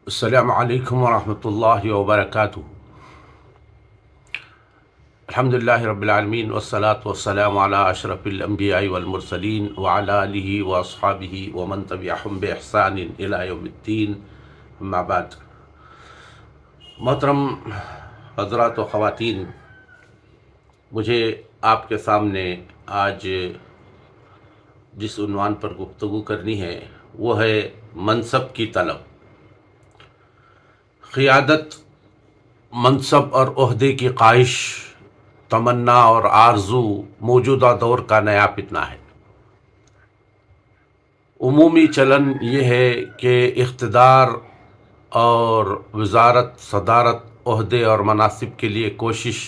السلام علیکم ورحمۃ اللہ وبرکاتہ۔ الحمد للہ رب العالمین والصلاة والسلام علی اشرف الانبیاء والمرسلین وعلی آلہ واصحابہ ومن تبعہم بإحسان الی یوم الدین، اما بعد۔ محترم حضرات و خواتین، مجھے آپ کے سامنے آج جس عنوان پر گفتگو کرنی ہے وہ ہے منصب کی طلب۔ قیادت، منصب اور عہدے کی خواہش، تمنا اور آرزو موجودہ دور کا نیا فتنہ ہے۔ عمومی چلن یہ ہے کہ اقتدار اور وزارت، صدارت، عہدے اور مناصب کے لیے کوشش،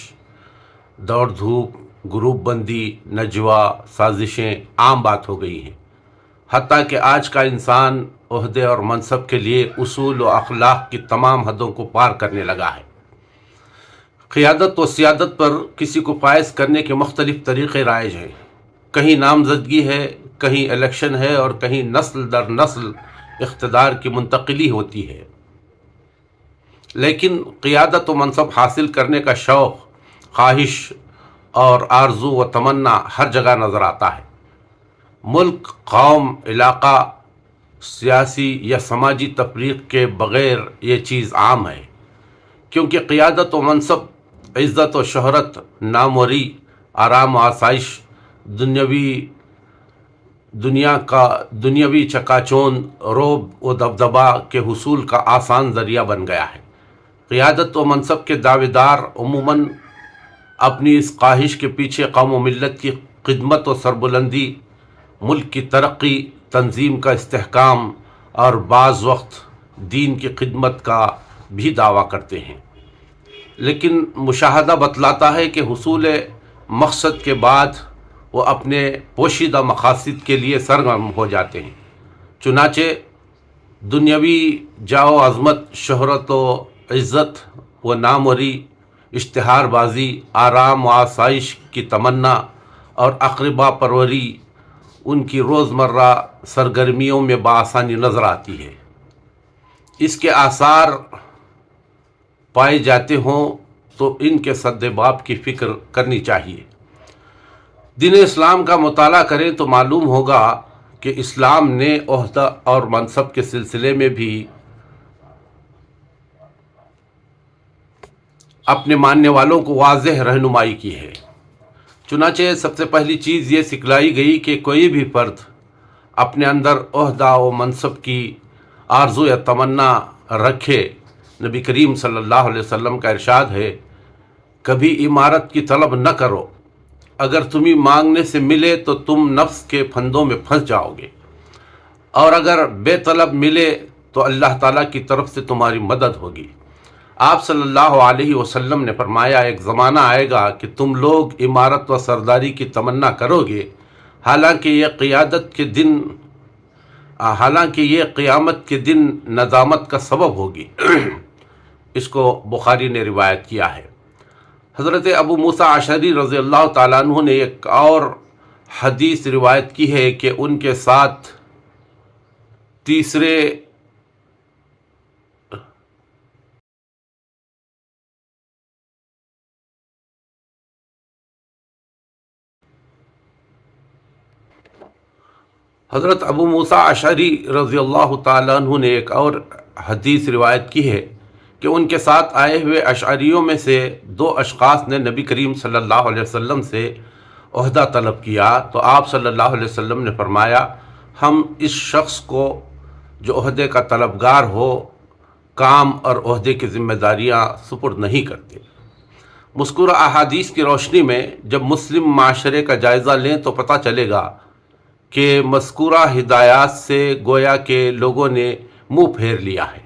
دوڑ دھوپ، گروپ بندی، نجوا، سازشیں عام بات ہو گئی ہیں۔ حتیٰ کہ آج کا انسان عہدے اور منصب کے لیے اصول و اخلاق کی تمام حدوں کو پار کرنے لگا ہے۔ قیادت و سیادت پر کسی کو فائز کرنے کے مختلف طریقے رائج ہیں۔ کہیں نامزدگی ہے، کہیں الیکشن ہے اور کہیں نسل در نسل اقتدار کی منتقلی ہوتی ہے۔ لیکن قیادت و منصب حاصل کرنے کا شوق، خواہش اور آرزو و تمنا ہر جگہ نظر آتا ہے۔ ملک، قوم، علاقہ، سیاسی یا سماجی تفریق کے بغیر یہ چیز عام ہے، کیونکہ قیادت و منصب، عزت و شہرت، ناموری، آرام و آسائش، دنیاوی چکاچوند، رعب و دبدبہ کے حصول کا آسان ذریعہ بن گیا ہے۔ قیادت و منصب کے دعوے دار عموماً اپنی اس خواہش کے پیچھے قوم و ملت کی خدمت و سربلندی، ملک کی ترقی، تنظیم کا استحکام اور بعض وقت دین کی خدمت کا بھی دعویٰ کرتے ہیں۔ لیکن مشاہدہ بتلاتا ہے کہ حصول مقصد کے بعد وہ اپنے پوشیدہ مقاصد کے لیے سرگرم ہو جاتے ہیں۔ چنانچہ دنیاوی جاہ و عظمت، شہرت و عزت و ناموری، اشتہار بازی، آرام و آسائش کی تمنا اور اقربا پروری ان کی روزمرہ سرگرمیوں میں بآسانی نظر آتی ہے۔ اس کے آثار پائے جاتے ہوں تو ان کے سد باب کی فکر کرنی چاہیے۔ دین اسلام کا مطالعہ کریں تو معلوم ہوگا کہ اسلام نے عہدہ اور منصب کے سلسلے میں بھی اپنے ماننے والوں کو واضح رہنمائی کی ہے۔ چنانچہ سب سے پہلی چیز یہ سکھلائی گئی کہ کوئی بھی فرد اپنے اندر عہدہ و منصب کی آرزو یا تمنا رکھے۔ نبی کریم صلی اللہ علیہ وسلم کا ارشاد ہے، کبھی عمارت کی طلب نہ کرو، اگر تمہیں مانگنے سے ملے تو تم نفس کے پھندوں میں پھنس جاؤ گے، اور اگر بے طلب ملے تو اللہ تعالیٰ کی طرف سے تمہاری مدد ہوگی۔ آپ صلی اللہ علیہ وسلم نے فرمایا، ایک زمانہ آئے گا کہ تم لوگ عمارت و سرداری کی تمنا کرو گے، حالانکہ یہ قیامت کے دن ندامت کا سبب ہوگی۔ اس کو بخاری نے روایت کیا ہے۔ حضرت ابو موسیٰ اشعری رضی اللہ تعالیٰ عنہ نے ایک اور حدیث روایت کی ہے کہ ان کے ساتھ تیسرے حضرت ابو موسیٰ اشعری رضی اللہ تعالیٰ عنہ نے ایک اور حدیث روایت کی ہے کہ ان کے ساتھ آئے ہوئے اشعریوں میں سے دو اشخاص نے نبی کریم صلی اللہ علیہ وسلم سے عہدہ طلب کیا تو آپ صلی اللہ علیہ وسلم نے فرمایا، ہم اس شخص کو جو عہدے کا طلبگار ہو کام اور عہدے کی ذمہ داریاں سپرد نہیں کرتے۔ مذکورہ احادیث کی روشنی میں جب مسلم معاشرے کا جائزہ لیں تو پتہ چلے گا کہ مذکورہ ہدایات سے گویا کہ لوگوں نے منہ پھیر لیا ہے۔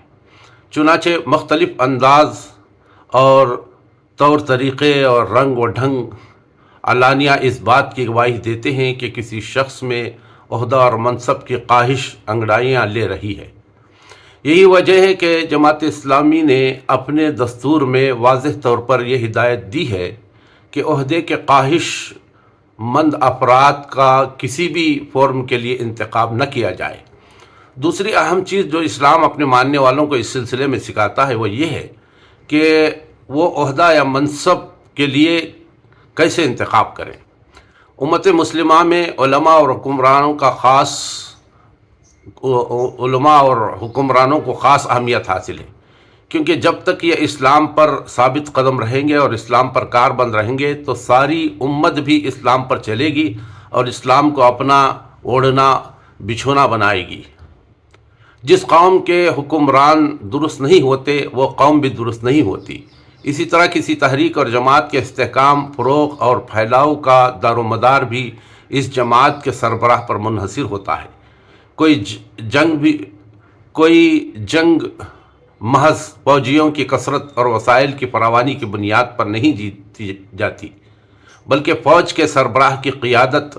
چنانچہ مختلف انداز اور طور طریقے اور رنگ و ڈھنگ علانیہ اس بات کی گواہی دیتے ہیں کہ کسی شخص میں عہدہ اور منصب کی خواہش انگڑائیاں لے رہی ہے۔ یہی وجہ ہے کہ جماعت اسلامی نے اپنے دستور میں واضح طور پر یہ ہدایت دی ہے کہ عہدے کے خواہش مند افراد کا کسی بھی فارم کے لیے انتخاب نہ کیا جائے۔ دوسری اہم چیز جو اسلام اپنے ماننے والوں کو اس سلسلے میں سکھاتا ہے وہ یہ ہے کہ وہ عہدہ یا منصب کے لیے کیسے انتخاب کریں۔ امت مسلمہ میں علماء اور حکمرانوں کو خاص اہمیت حاصل ہے، کیونکہ جب تک یہ اسلام پر ثابت قدم رہیں گے اور اسلام پر کار بند رہیں گے تو ساری امت بھی اسلام پر چلے گی اور اسلام کو اپنا اوڑھنا بچھونا بنائے گی۔ جس قوم کے حکمران درست نہیں ہوتے وہ قوم بھی درست نہیں ہوتی۔ اسی طرح کسی تحریک اور جماعت کے استحکام، فروغ اور پھیلاؤ کا دار و مدار بھی اس جماعت کے سربراہ پر منحصر ہوتا ہے۔ کوئی جنگ محض فوجیوں کی کثرت اور وسائل کی فراوانی کی بنیاد پر نہیں جیتی جاتی، بلکہ فوج کے سربراہ کی قیادت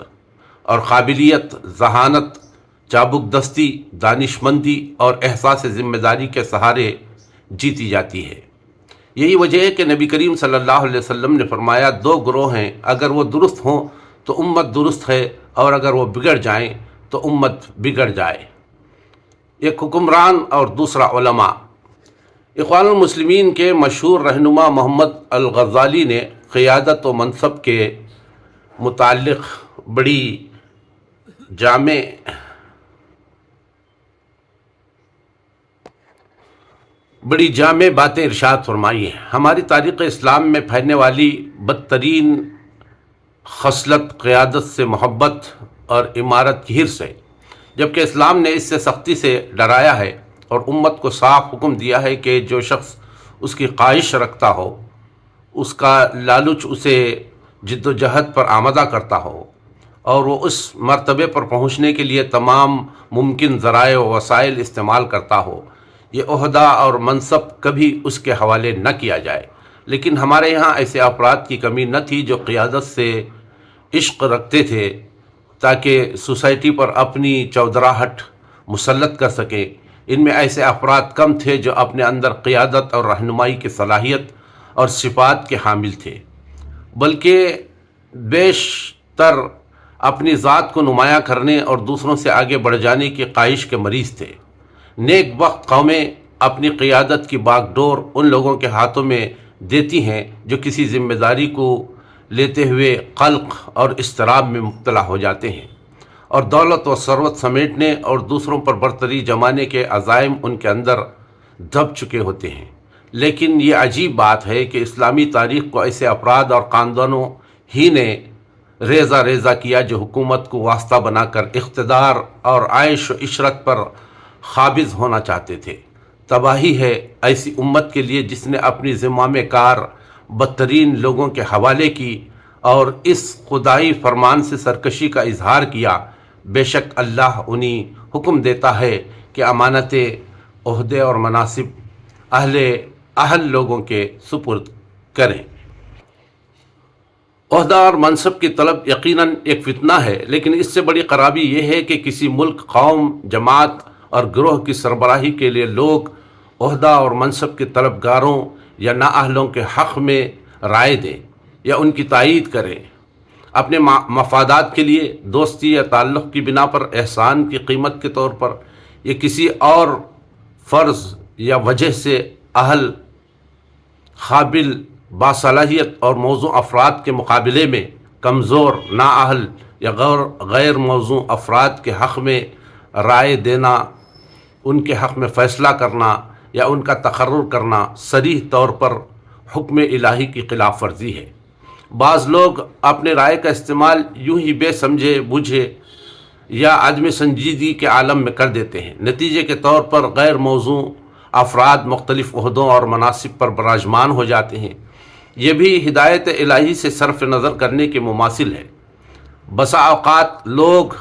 اور قابلیت، ذہانت، چابک دستی، دانشمندی اور احساس ذمہ داری کے سہارے جیتی جاتی ہے۔ یہی وجہ ہے کہ نبی کریم صلی اللہ علیہ وسلم نے فرمایا، دو گروہ ہیں، اگر وہ درست ہوں تو امت درست ہے، اور اگر وہ بگڑ جائیں تو امت بگڑ جائے۔ ایک حکمران اور دوسرا علماء۔ اخوان المسلمین کے مشہور رہنما محمد الغزالی نے قیادت و منصب کے متعلق بڑی جامع باتیں ارشاد فرمائی ہیں۔ ہماری تاریخ اسلام میں پھیلنے والی بدترین خصلت قیادت سے محبت اور امارت کی حرص ہے، جبکہ اسلام نے اس سے سختی سے ڈرایا ہے اور امت کو صاف حکم دیا ہے کہ جو شخص اس کی خواہش رکھتا ہو، اس کا لالچ اسے جد و جہد پر آمادہ کرتا ہو اور وہ اس مرتبے پر پہنچنے کے لیے تمام ممکن ذرائع و وسائل استعمال کرتا ہو، یہ عہدہ اور منصب کبھی اس کے حوالے نہ کیا جائے۔ لیکن ہمارے یہاں ایسے افراد کی کمی نہ تھی جو قیادت سے عشق رکھتے تھے تاکہ سوسائٹی پر اپنی چودراہٹ مسلط کر سکیں۔ ان میں ایسے افراد کم تھے جو اپنے اندر قیادت اور رہنمائی کی صلاحیت اور صفات کے حامل تھے، بلکہ بیشتر اپنی ذات کو نمایاں کرنے اور دوسروں سے آگے بڑھ جانے کی خواہش کے مریض تھے۔ نیک بخت قومیں اپنی قیادت کی باغ ڈور ان لوگوں کے ہاتھوں میں دیتی ہیں جو کسی ذمہ داری کو لیتے ہوئے قلق اور اضطراب میں مبتلا ہو جاتے ہیں، اور دولت و ثروت سمیٹنے اور دوسروں پر برتری جمانے کے عزائم ان کے اندر دب چکے ہوتے ہیں۔ لیکن یہ عجیب بات ہے کہ اسلامی تاریخ کو ایسے افراد اور خاندانوں ہی نے ریزہ ریزہ کیا جو حکومت کو واسطہ بنا کر اقتدار اور عیش و عشرت پر قابض ہونا چاہتے تھے۔ تباہی ہے ایسی امت کے لیے جس نے اپنی ذمہ میں کار بدترین لوگوں کے حوالے کی اور اس خدائی فرمان سے سرکشی کا اظہار کیا۔ بے شک اللہ انہیں حکم دیتا ہے کہ امانتیں، عہدے اور مناصب اہل لوگوں کے سپرد کریں۔ عہدہ اور منصب کی طلب یقیناً ایک فتنہ ہے، لیکن اس سے بڑی خرابی یہ ہے کہ کسی ملک، قوم، جماعت اور گروہ کی سربراہی کے لیے لوگ عہدہ اور منصب کے طلبگاروں یا نااہلوں کے حق میں رائے دیں یا ان کی تائید کریں۔ اپنے مفادات کے لیے، دوستی یا تعلق کی بنا پر، احسان کی قیمت کے طور پر، یا کسی اور فرض یا وجہ سے اہل، قابل، باصلاحیت اور موزوں افراد کے مقابلے میں کمزور، نااہل یا غیر موزوں افراد کے حق میں رائے دینا، ان کے حق میں فیصلہ کرنا یا ان کا تقرر کرنا صریح طور پر حکم الہی کی خلاف ورزی ہے۔ بعض لوگ اپنے رائے کا استعمال یوں ہی بے سمجھے بوجھے یا عدم سنجیدگی کے عالم میں کر دیتے ہیں۔ نتیجے کے طور پر غیر موزوں افراد مختلف عہدوں اور مناصب پر براجمان ہو جاتے ہیں۔ یہ بھی ہدایت الہی سے صرف نظر کرنے کے مماثل ہے۔ بسا اوقات لوگ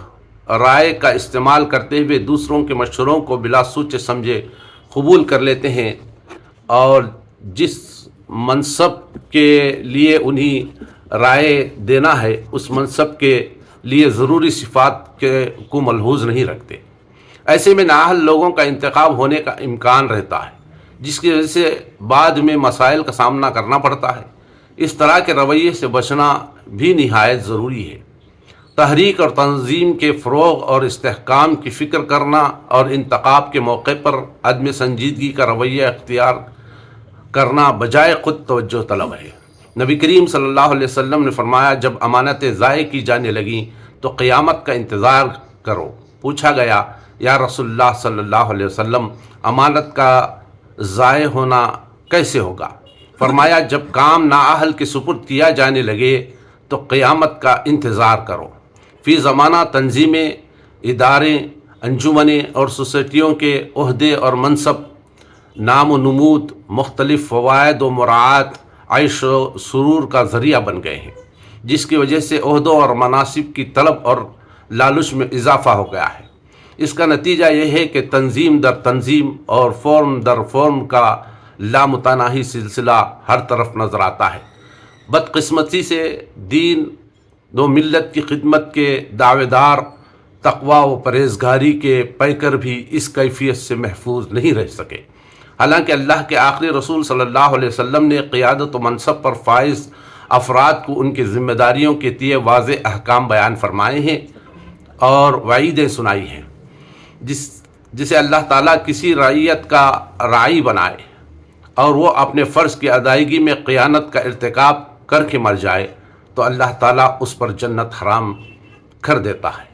رائے کا استعمال کرتے ہوئے دوسروں کے مشوروں کو بلا سوچے سمجھے قبول کر لیتے ہیں، اور جس منصب کے لیے انہیں رائے دینا ہے اس منصب کے لیے ضروری صفات کو ملحوظ نہیں رکھتے۔ ایسے میں نااہل لوگوں کا انتخاب ہونے کا امکان رہتا ہے، جس کی وجہ سے بعد میں مسائل کا سامنا کرنا پڑتا ہے۔ اس طرح کے رویے سے بچنا بھی نہایت ضروری ہے۔ تحریک اور تنظیم کے فروغ اور استحکام کی فکر کرنا اور انتخاب کے موقع پر عدم سنجیدگی کا رویہ اختیار کرنا بجائے خود توجہ طلب ہے۔ نبی کریم صلی اللہ علیہ وسلم نے فرمایا، جب امانتیں ضائع کی جانے لگیں تو قیامت کا انتظار کرو۔ پوچھا گیا، یا رسول اللہ صلی اللہ علیہ وسلم، امانت کا ضائع ہونا کیسے ہوگا؟ فرمایا، جب کام نااہل کے سپرد کیا جانے لگے تو قیامت کا انتظار کرو۔ فی زمانہ تنظیمیں، ادارے، انجمنیں اور سوسائٹیوں کے عہدے اور منصب نام و نمود مختلف فوائد و مراعات عیش و سرور کا ذریعہ بن گئے ہیں، جس کی وجہ سے عہدوں اور مناصب کی طلب اور لالچ میں اضافہ ہو گیا ہے۔ اس کا نتیجہ یہ ہے کہ تنظیم در تنظیم اور فورم در فورم کا لامتناہی سلسلہ ہر طرف نظر آتا ہے۔ بدقسمتی سے دین و ملت کی خدمت کے دعوے دار تقویٰ و پرہیزگاری کے پیکر بھی اس کیفیت سے محفوظ نہیں رہ سکے، حالانکہ اللہ کے آخری رسول صلی اللہ علیہ وسلم نے قیادت و منصب پر فائز افراد کو ان کی ذمہ داریوں کے تئیں واضح احکام بیان فرمائے ہیں اور وعیدیں سنائی ہیں۔ جسے اللہ تعالیٰ کسی رعیت کا راعی بنائے اور وہ اپنے فرض کی ادائیگی میں خیانت کا ارتکاب کر کے مر جائے تو اللہ تعالیٰ اس پر جنت حرام کر دیتا ہے۔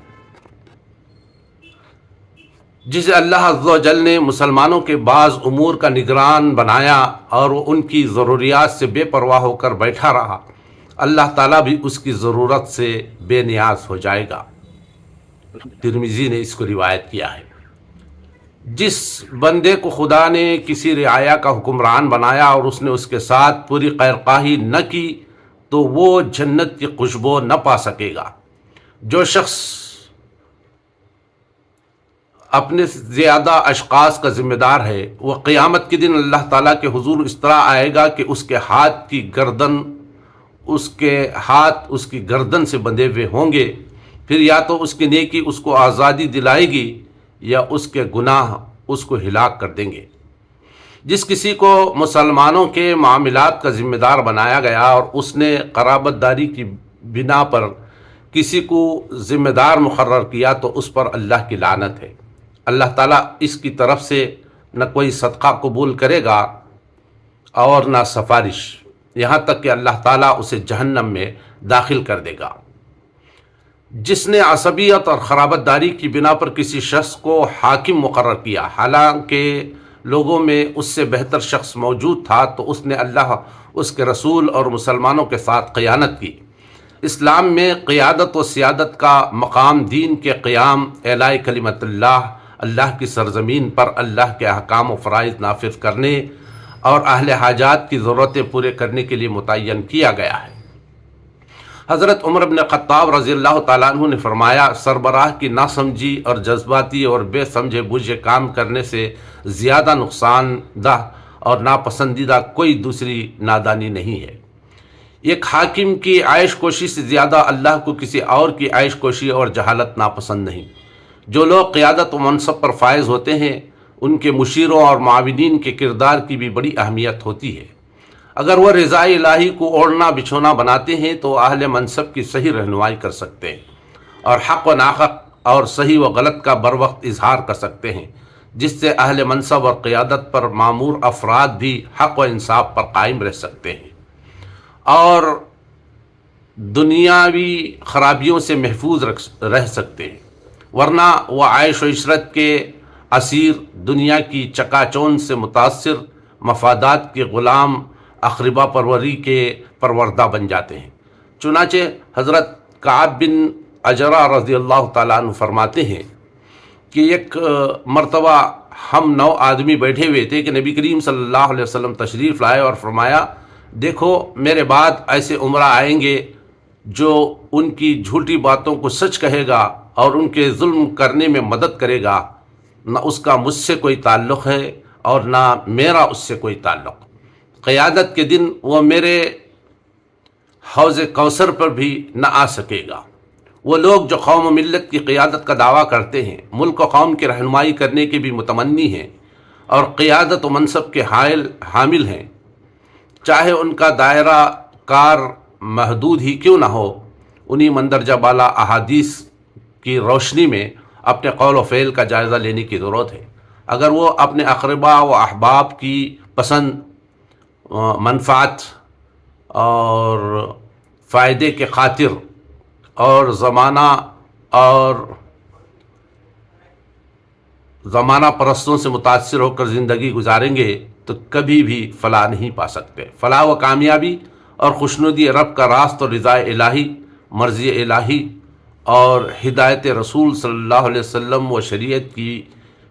جسے اللہ عز و جل نے مسلمانوں کے بعض امور کا نگران بنایا اور وہ ان کی ضروریات سے بے پرواہ ہو کر بیٹھا رہا، اللہ تعالیٰ بھی اس کی ضرورت سے بے نیاز ہو جائے گا۔ ترمذی نے اس کو روایت کیا ہے۔ جس بندے کو خدا نے کسی رعایا کا حکمران بنایا اور اس نے اس کے ساتھ پوری خیرخواہی نہ کی تو وہ جنت کی خوشبو نہ پا سکے گا۔ جو شخص اپنے زیادہ اشخاص کا ذمہ دار ہے، وہ قیامت کے دن اللہ تعالیٰ کے حضور اس طرح آئے گا کہ اس کے ہاتھ اس کی گردن سے بندھے ہوئے ہوں گے۔ پھر یا تو اس کی نیکی اس کو آزادی دلائے گی یا اس کے گناہ اس کو ہلاک کر دیں گے۔ جس کسی کو مسلمانوں کے معاملات کا ذمہ دار بنایا گیا اور اس نے قرابت داری کی بنا پر کسی کو ذمہ دار مقرر کیا تو اس پر اللہ کی لعنت ہے۔ اللہ تعالیٰ اس کی طرف سے نہ کوئی صدقہ قبول کرے گا اور نہ سفارش، یہاں تک کہ اللہ تعالیٰ اسے جہنم میں داخل کر دے گا۔ جس نے عصبیت اور خرابت داری کی بنا پر کسی شخص کو حاکم مقرر کیا حالانکہ لوگوں میں اس سے بہتر شخص موجود تھا تو اس نے اللہ، اس کے رسول اور مسلمانوں کے ساتھ خیانت کی۔ اسلام میں قیادت و سیادت کا مقام دین کے قیام، اعلاء کلمت اللہ، اللہ کی سرزمین پر اللہ کے احکام و فرائض نافذ کرنے اور اہل حاجات کی ضرورتیں پورے کرنے کے لیے متعین کیا گیا ہے۔ حضرت عمر بن خطاب رضی اللہ تعالیٰ عنہ نے فرمایا، سربراہ کی ناسمجھی اور جذباتی اور بے سمجھے بوجھے کام کرنے سے زیادہ نقصان دہ اور ناپسندیدہ کوئی دوسری نادانی نہیں ہے۔ ایک حاکم کی عیش کوشی سے زیادہ اللہ کو کسی اور کی عیش کوشی اور جہالت ناپسند نہیں۔ جو لوگ قیادت و منصب پر فائز ہوتے ہیں ان کے مشیروں اور معاونین کے کردار کی بھی بڑی اہمیت ہوتی ہے۔ اگر وہ رضا الہی کو اوڑھنا بچھونا بناتے ہیں تو اہل منصب کی صحیح رہنمائی کر سکتے ہیں اور حق و ناحق اور صحیح و غلط کا بروقت اظہار کر سکتے ہیں، جس سے اہل منصب اور قیادت پر مامور افراد بھی حق و انصاف پر قائم رہ سکتے ہیں اور دنیاوی خرابیوں سے محفوظ رہ سکتے ہیں، ورنہ وہ عیش و عشرت کے اسیر، دنیا کی چکا چوند سے متاثر، مفادات کے غلام، اقربا پروری کے پروردہ بن جاتے ہیں۔ چنانچہ حضرت کعب بن عجرہ رضی اللہ تعالیٰ عنہ فرماتے ہیں کہ ایک مرتبہ ہم 9 آدمی بیٹھے ہوئے تھے کہ نبی کریم صلی اللہ علیہ وسلم تشریف لائے اور فرمایا، دیکھو میرے بعد ایسے عمرہ آئیں گے جو ان کی جھوٹی باتوں کو سچ کہے گا اور ان کے ظلم کرنے میں مدد کرے گا، نہ اس کا مجھ سے کوئی تعلق ہے اور نہ میرا اس سے کوئی تعلق۔ قیادت کے دن وہ میرے حوض کوثر پر بھی نہ آ سکے گا۔ وہ لوگ جو قوم و ملت کی قیادت کا دعویٰ کرتے ہیں، ملک و قوم کی رہنمائی کرنے کے بھی متمنی ہیں اور قیادت و منصب کے حامل ہیں، چاہے ان کا دائرہ کار محدود ہی کیوں نہ ہو، انہی مندرجہ بالا احادیث کی روشنی میں اپنے قول و فعل کا جائزہ لینے کی ضرورت ہے۔ اگر وہ اپنے اقربا و احباب کی پسند، منفعت اور فائدے کے خاطر اور زمانہ پرستوں سے متاثر ہو کر زندگی گزاریں گے تو کبھی بھی فلاح نہیں پا سکتے۔ فلاح و کامیابی اور خوشنودی رب کا راست اور رضا الہی، مرضی الہی اور ہدایت رسول صلی اللہ علیہ وسلم و شریعت کی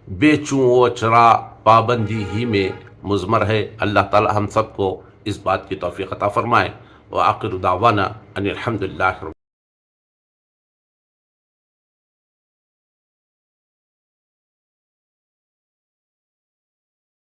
بے چوں و چرا پابندی ہی میں مضمر ہے۔ اللہ تعالی ہم سب کو اس بات کی توفیق عطا فرمائے۔ وآخر دعوانا ان الحمد للہ رب